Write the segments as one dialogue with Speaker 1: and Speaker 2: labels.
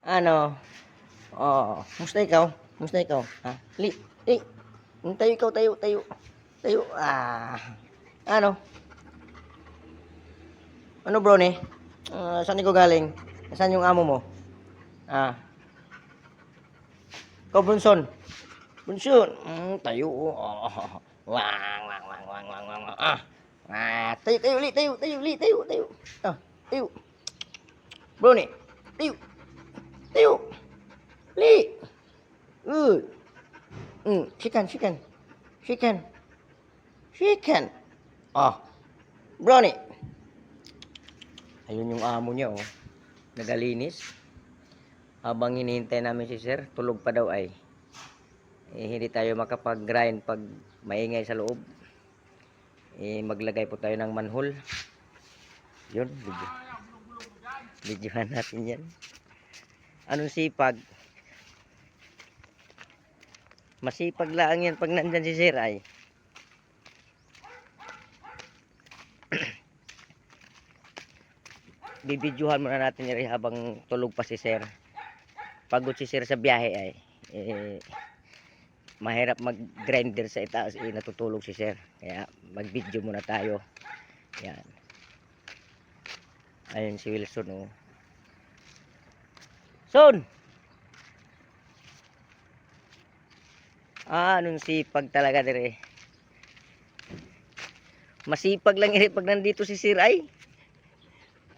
Speaker 1: Ano? Oh, musta ikaw? Musta ikaw? Ha? Li. Tayo ikaw, tayo. Tayo. Ano? Ano bro ni? Saan ikaw galing? Saan yung amo mo? Ah. Ikaw bunson. Bunson. Tayo. Oh. Wang. Tayo, tayo. Tayo. Bro ni. Tayo. Li. Uh. Chicken. Oh. Bro ni. Ayun yung amo niya oh. Nagalinis. Habang hinihintay namin si sir, tulog pa daw ay. Hindi tayo makapag-grind pag maingay sa loob. Maglagay po tayo ng manhole. Yun, videohan natin yan. Anong sipag? Masipag lang yan pag nandyan si sir ay. Bibidyohan muna natin yan habang tulog pa si sir. Pagod si sir sa biyahe ay. Mahirap mag-grinder sa itaas, natutulog si sir. Kaya mag-video muna tayo. Yan. Ayun si Wilson oh. Son! Anong sipag talaga dire. Masipag lang iri pag nandito si sir ay.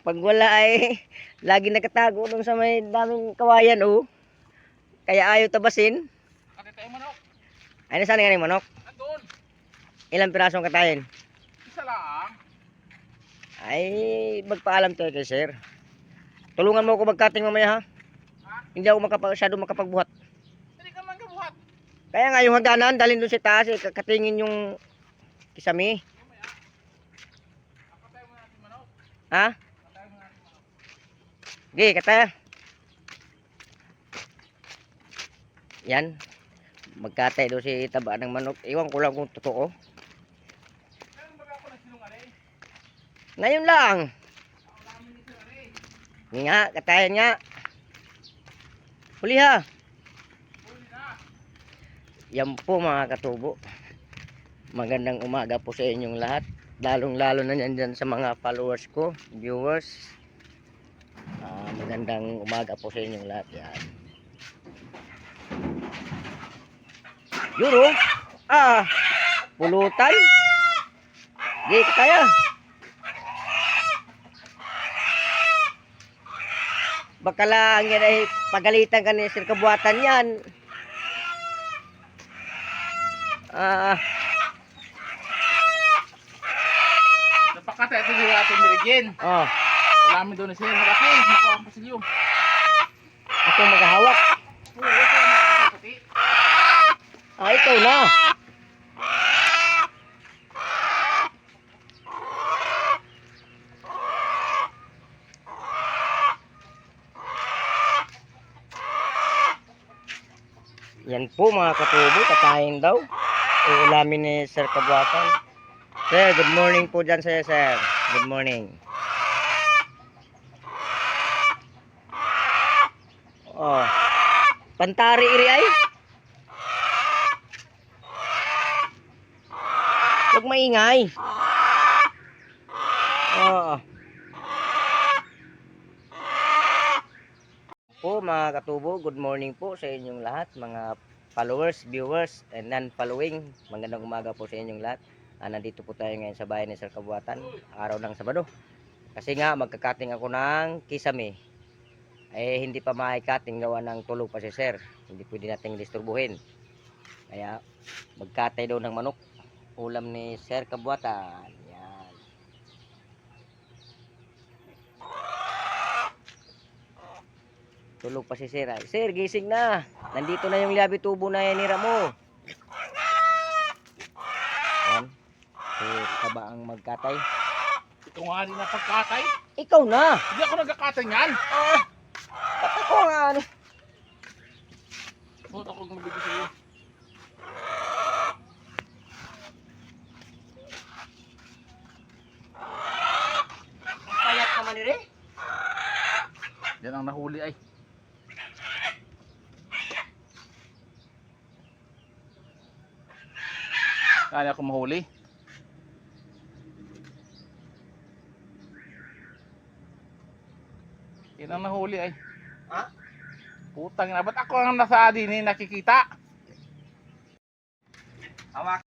Speaker 1: Pag wala ay lagi nakatago dun sa may daming kawayan oh. Kaya ayaw tabasin.
Speaker 2: Katay manok.
Speaker 1: Ay nasaan nga yung manok?
Speaker 2: Andun.
Speaker 1: Ilang pirasong katayin?
Speaker 2: Isa lang.
Speaker 1: Ay magpaalam tayo kay sir. Tulungan mo ako magkating mamaya ha. Hindi ako masyado makapagbuhat.
Speaker 2: Hindi ka man kabuhat.
Speaker 1: Kaya nga yung hagdanan dalhin doon sa taas katingin yung kisame.
Speaker 2: Katay mo natin manok.
Speaker 1: Ha?
Speaker 2: Katay mo natin manok.
Speaker 1: Sige, kataya. Yan. Magkatay doon si taba ng manok. Iwan ko lang kung totoo.
Speaker 2: Kailan baga ako nagsinungaling?
Speaker 1: Ngayon lang.
Speaker 2: Ako namin ni Sir Ray.
Speaker 1: Hindi nga, katayan nga. Huli ha.
Speaker 2: Huli na.
Speaker 1: Yan po mga katubo. Magandang umaga po sa inyong lahat. Lalong-lalo na yan dyan sa mga followers ko, viewers. Magandang umaga po sa inyong lahat. Yan. Yuro. Pulutan. Di kaya. Baka lang yan ay pagalitan ka ni Sir Kabuatan yan.
Speaker 2: Napakatay ito yung ating Meridian.
Speaker 1: Oh.
Speaker 2: Wala namin doon na siya. Malaki. Nakuha ang pasilyo.
Speaker 1: Ako maghahawak.
Speaker 2: Oo, ito ang nakakapati.
Speaker 1: Ikaw na. Yan po mga katubo, katayin daw. Uulamin ni Sir Kabuatan. Sir, good morning po dyan sir. Good morning. Oh. Pantari iri ay. Huwag maingay. Po mga katubo, good morning po sa inyong lahat, mga followers, viewers, and non-following. Magandang umaga po sa inyong lahat. Nandito po tayo ngayon sa bahay ni Sir Kabuatan, araw ng Sabado. Kasi nga magkakating ako ng kisame. Hindi pa makikating gawa ng tulog pa si Sir. Hindi pwede nating disturbuhin. Kaya magkatay daw ng manok. Ulam ni Sir Kabuatan. Yan. Tulog pa si Sir. Sir, gising na. Nandito na yung labi tubo na yanira mo. Yan. Si Kaba ang magkatay.
Speaker 2: Ito nga rin na pagkatay.
Speaker 1: Ikaw na.
Speaker 2: Hindi ako nagkakatay niyan.
Speaker 1: Ba't ako nga ano?
Speaker 2: Huwag ako magbibig sa'yo.
Speaker 1: Payat naman rin.
Speaker 2: Yan ang nahuli ay. Kaya ako mahuli. Yan ang nahuli ay.
Speaker 1: Ha?
Speaker 2: Putang na, ba't ako ang nasa din nakikita?
Speaker 1: Hawak.